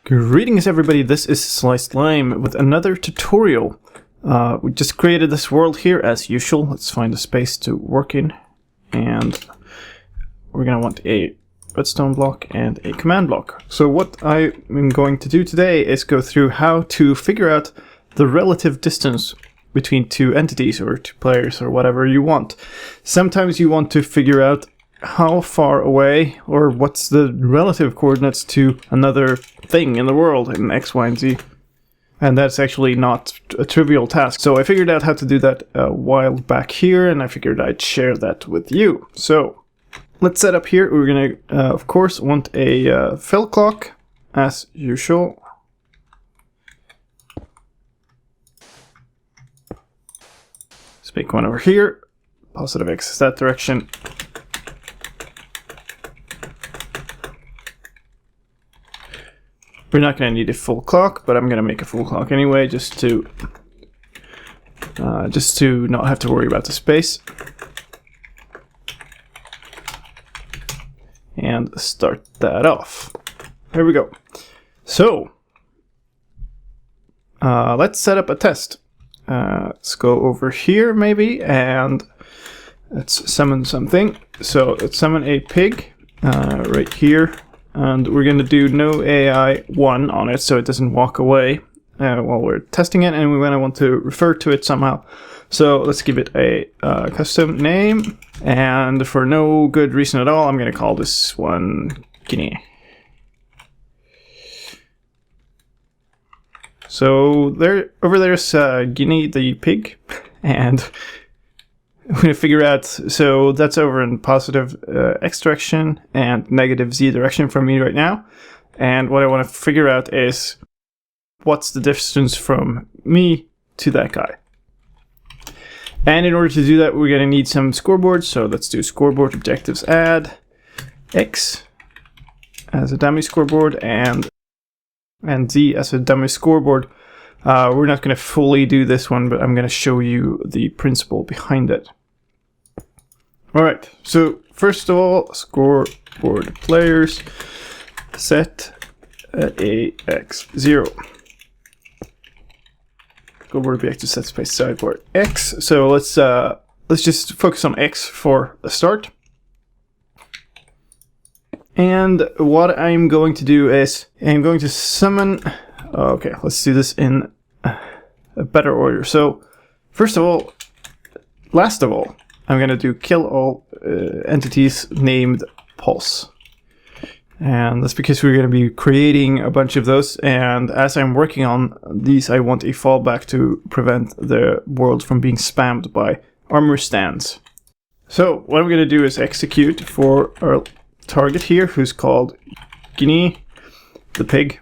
Greetings everybody, this is slicedlime with another tutorial. We just created this world here as usual. Let's find a space to work in. And we're going to want a redstone block and a command block. So what I'm going to do today is go through how to figure out the relative distance between two entities or two players or whatever you want. Sometimes you want to figure out how far away or what's the relative coordinates to another thing in the world in X, Y, and Z. And that's actually not a trivial task. So I figured out how to do that a while back here, and I figured I'd share that with you. So let's set up here. We're going to, of course, want a fill clock, as usual. Let's make one over here. Positive X is that direction. We're not going to need a full clock, but I'm going to make a full clock anyway, just to not have to worry about the space. And start that off. Here we go. So let's set up a test. Let's go over here maybe, and let's summon something. So let's summon a pig right here. And we're going to do no AI 1 on it, so it doesn't walk away while we're testing it, and we're going to want to refer to it somehow. So let's give it a custom name, and for no good reason at all, I'm going to call this one Guinea. So over there's Guinea the pig, and I'm going to figure out, so that's over in positive X direction and negative Z direction from me right now. And what I want to figure out is what's the distance from me to that guy. And in order to do that, we're going to need some scoreboard. So let's do scoreboard objectives add X as a dummy scoreboard and Z as a dummy scoreboard. We're not going to fully do this one, but I'm going to show you the principle behind it. Alright, so first of all, scoreboard players set at AX0. Scoreboard objective set space sideboard X. So let's just focus on X for the start. And what I'm going to do is I'm going to summon. Okay, let's do this in a better order. So first of all, last of all, I'm going to do kill all entities named pulse. And that's because we're going to be creating a bunch of those. And as I'm working on these, I want a fallback to prevent the world from being spammed by armor stands. So what I'm going to do is execute for our target here, who's called Guinea the pig.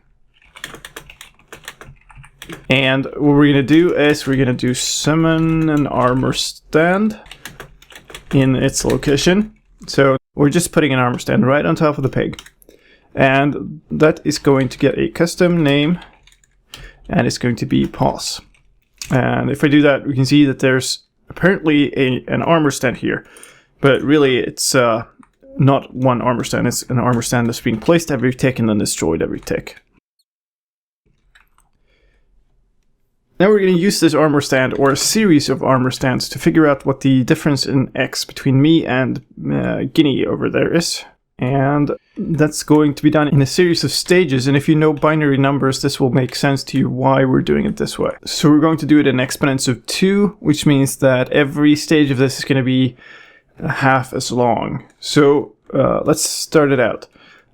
And what we're going to do is we're going to do summon an armor stand in its location. So we're just putting an armor stand right on top of the pig, and that is going to get a custom name, and it's going to be pause. And if I do that, we can see that there's apparently an armor stand here, but really it's not one armor stand. It's an armor stand that's being placed every tick and then destroyed every tick. Now we're going to use this armor stand, or a series of armor stands, to figure out what the difference in X between me and Guinea over there is. And that's going to be done in a series of stages, and if you know binary numbers, this will make sense to you why we're doing it this way. So we're going to do it in exponents of 2, which means that every stage of this is going to be half as long. So let's start it out.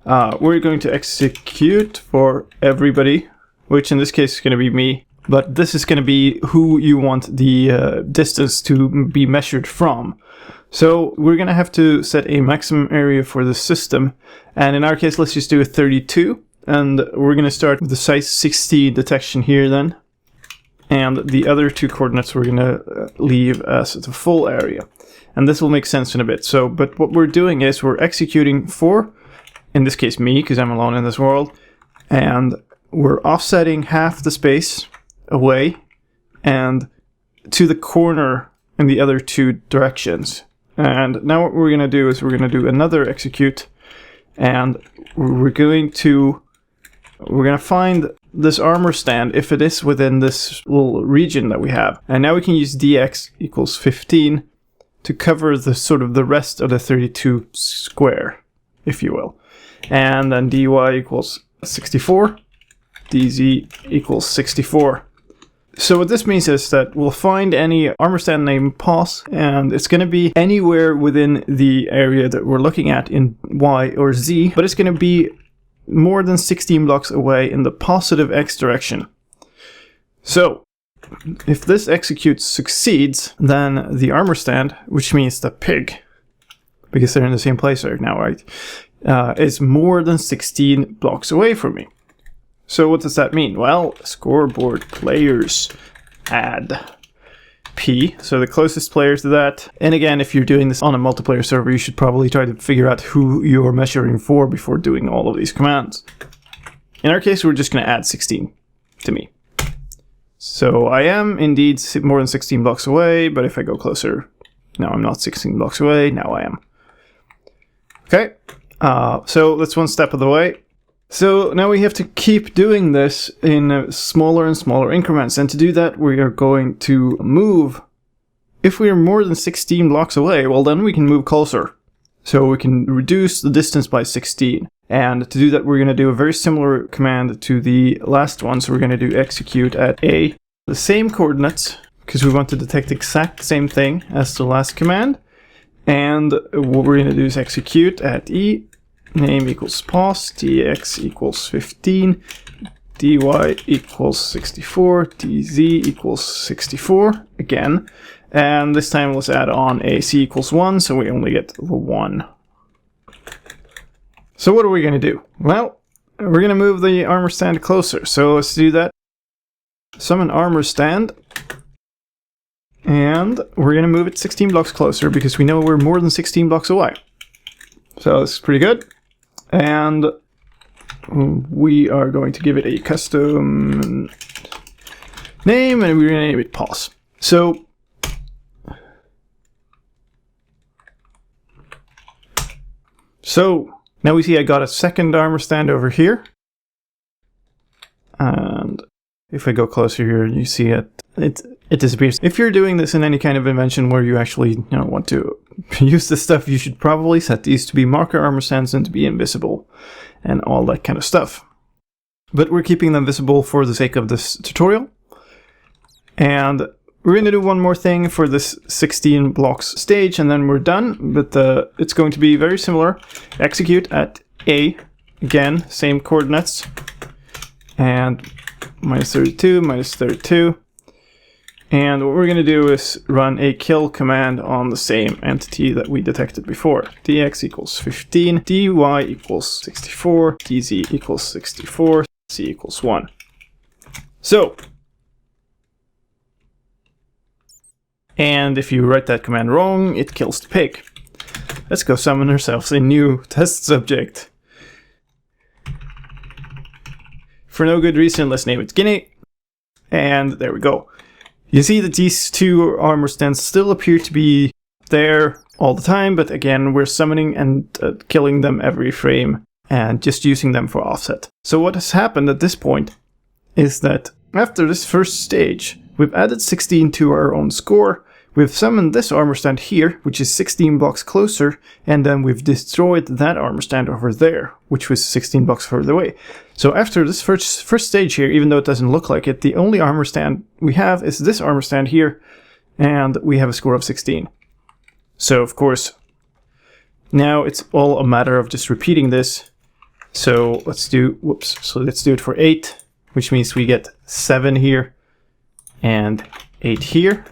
We're going to execute for everybody, which in this case is going to be me. But this is going to be who you want the distance to be measured from. So we're going to have to set a maximum area for the system. And in our case, let's just do a 32. And we're going to start with the size 60 detection here then. And the other two coordinates we're going to leave as the full area. And this will make sense in a bit. So, but what we're doing is we're executing for, in this case me, because I'm alone in this world. And we're offsetting half the space away and to the corner in the other two directions. And now what we're going to do is we're going to do another execute, and we're going to we're going to find this armor stand if it is within this little region that we have. And now we can use dx equals 15 to cover the sort of the rest of the 32 square, if you will. And then dy equals 64, dz equals 64. So what this means is that we'll find any armor stand named pos, and it's going to be anywhere within the area that we're looking at in y or z, but it's going to be more than 16 blocks away in the positive x direction. So if this execute succeeds, then the armor stand, which means the pig, because they're in the same place right now, right, is more than 16 blocks away from me. So what does that mean? Well, scoreboard players add P, so the closest player to that. And again, if you're doing this on a multiplayer server, you should probably try to figure out who you're measuring for before doing all of these commands. In our case, we're just going to add 16 to me. So I am indeed more than 16 blocks away, but if I go closer, no, I'm not 16 blocks away, now I am. Okay, so that's one step of the way. So now we have to keep doing this in smaller and smaller increments, and to do that we are going to move. If we are more than 16 blocks away, well then we can move closer. So we can reduce the distance by 16. And to do that we're going to do a very similar command to the last one, so we're going to do execute at A, the same coordinates, because we want to detect the exact same thing as the last command. And what we're going to do is execute at E, name equals pos, dx equals 15, dy equals 64, dz equals 64 again, and this time let's add on a c equals 1, so we only get the 1. So what are we going to do? Well, we're going to move the armor stand closer, so let's do that. Summon armor stand, and we're going to move it 16 blocks closer because we know we're more than 16 blocks away. So this is pretty good. And we are going to give it a custom name, and we're going to name it pos. So now we see I got a second armor stand over here. And if I go closer here, you see it disappears. If you're doing this in any kind of invention where you actually want to use this stuff, you should probably set these to be marker armor stands and to be invisible and all that kind of stuff. But we're keeping them visible for the sake of this tutorial. And we're going to do one more thing for this 16 blocks stage and then we're done. But it's going to be very similar. Execute at A, again, same coordinates, and minus 32, minus 32. And what we're going to do is run a kill command on the same entity that we detected before. dx equals 15, dy equals 64, dz equals 64, c equals 1. So, and if you write that command wrong, it kills the pig. Let's go summon ourselves a new test subject. For no good reason, let's name it Guinea. And there we go. You see that these two armor stands still appear to be there all the time, but again, we're summoning and killing them every frame and just using them for offset. So what has happened at this point is that after this first stage, we've added 16 to our own score, we've summoned this armor stand here, which is 16 blocks closer, and then we've destroyed that armor stand over there, which was 16 blocks further away. So after this first stage here, even though it doesn't look like it, the only armor stand we have is this armor stand here, and we have a score of 16. So of course, now it's all a matter of just repeating this. So let's do it for 8, which means we get 7 here, and 8 here.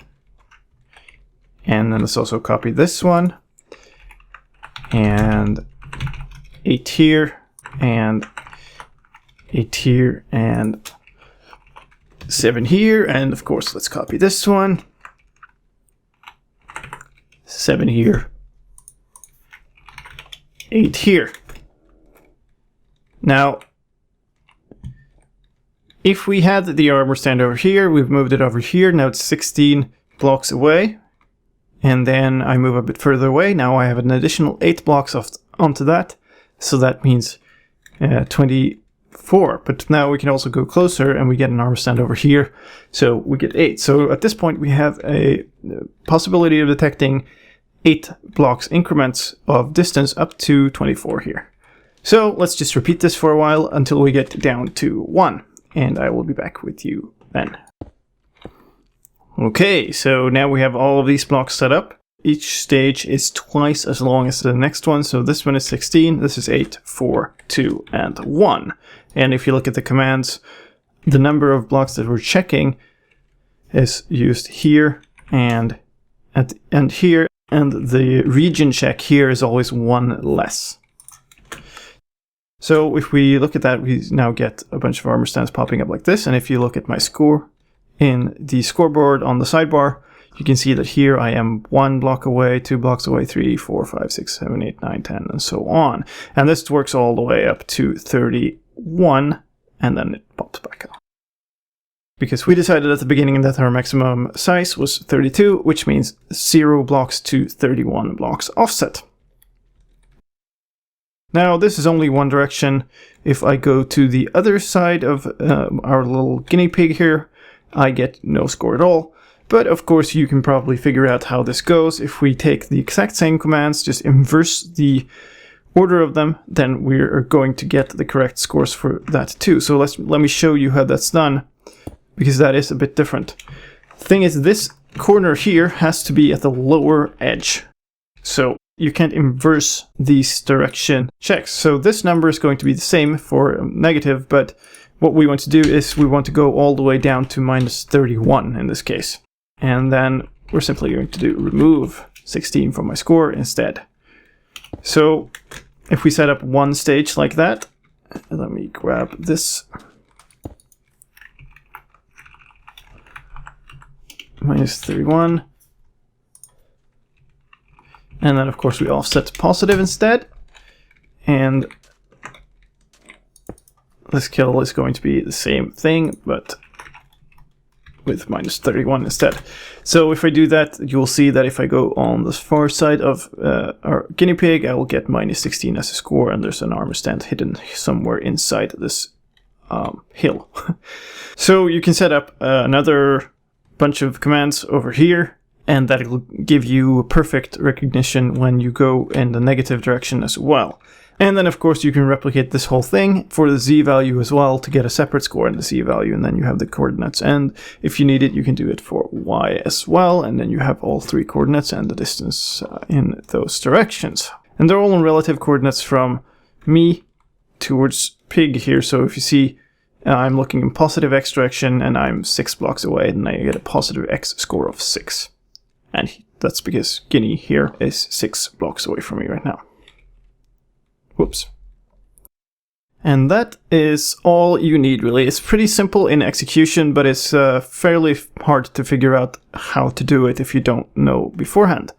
And then let's also copy this one, and 8 here, and 8 here, and 7 here, and of course let's copy this one, 7 here, 8 here. Now, if we had the armor stand over here, we've moved it over here, now it's 16 blocks away. And then I move a bit further away. Now I have an additional 8 blocks onto that. So that means 24 4, but now we can also go closer and we get an armor stand over here, so we get 8. So at this point we have a possibility of detecting 8 blocks increments of distance up to 24 here. So let's just repeat this for a while until we get down to 1, and I will be back with you then. Okay, so now we have all of these blocks set up. Each stage is twice as long as the next one, so this one is 16, this is 8, 4, 2, and 1. And if you look at the commands, the number of blocks that we're checking is used here and at the end here, and the region check here is always 1 less. So if we look at that, we now get a bunch of armor stands popping up like this, and if you look at my score in the scoreboard on the sidebar, you can see that here I am 1 block away, 2 blocks away, 3, 4, 5, 6, 7, 8, 9, 10, and so on. And this works all the way up to 31, and then it pops back up. Because we decided at the beginning that our maximum size was 32, which means 0 blocks to 31 blocks offset. Now this is only one direction. If I go to the other side of our little guinea pig here, I get no score at all. But of course you can probably figure out how this goes. If we take the exact same commands, just inverse the order of them, then we're going to get the correct scores for that too. So let me show you how that's done, because that is a bit different. The thing is, this corner here has to be at the lower edge. So you can't inverse these direction checks. So this number is going to be the same for negative, but what we want to do is we want to go all the way down to minus 31 in this case. And then we're simply going to do remove 16 from my score instead. So if we set up one stage like that, let me grab this. Minus 31. And then of course we offset positive instead. And this kill is going to be the same thing, but with minus 31 instead. So if I do that, you'll see that if I go on the far side of our guinea pig, I will get minus 16 as a score, and there's an armor stand hidden somewhere inside this hill. So you can set up another bunch of commands over here, and that will give you perfect recognition when you go in the negative direction as well. And then of course you can replicate this whole thing for the z value as well to get a separate score in the z value, and then you have the coordinates. And if you need it, you can do it for y as well, and then you have all 3 coordinates and the distance in those directions. And they're all in relative coordinates from me towards pig here. So if you see I'm looking in positive x direction and I'm 6 blocks away, then I get a positive x score of 6. And that's because Guinea here is 6 blocks away from me right now. Whoops. And that is all you need, really. It's pretty simple in execution, but it's fairly hard to figure out how to do it if you don't know beforehand.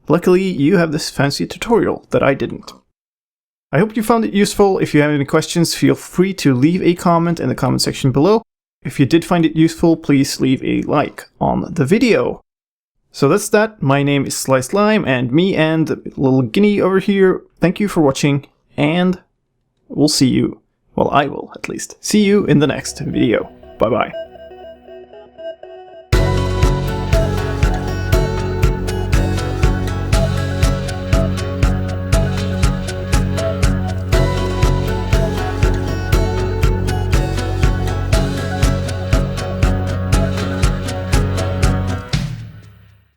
Luckily, you have this fancy tutorial that I didn't. I hope you found it useful. If you have any questions, feel free to leave a comment in the comment section below. If you did find it useful, please leave a like on the video. So that's that. My name is slicedlime, and me and the little guinea over here, thank you for watching, and we'll see you, well, I will at least, see you in the next video. Bye bye.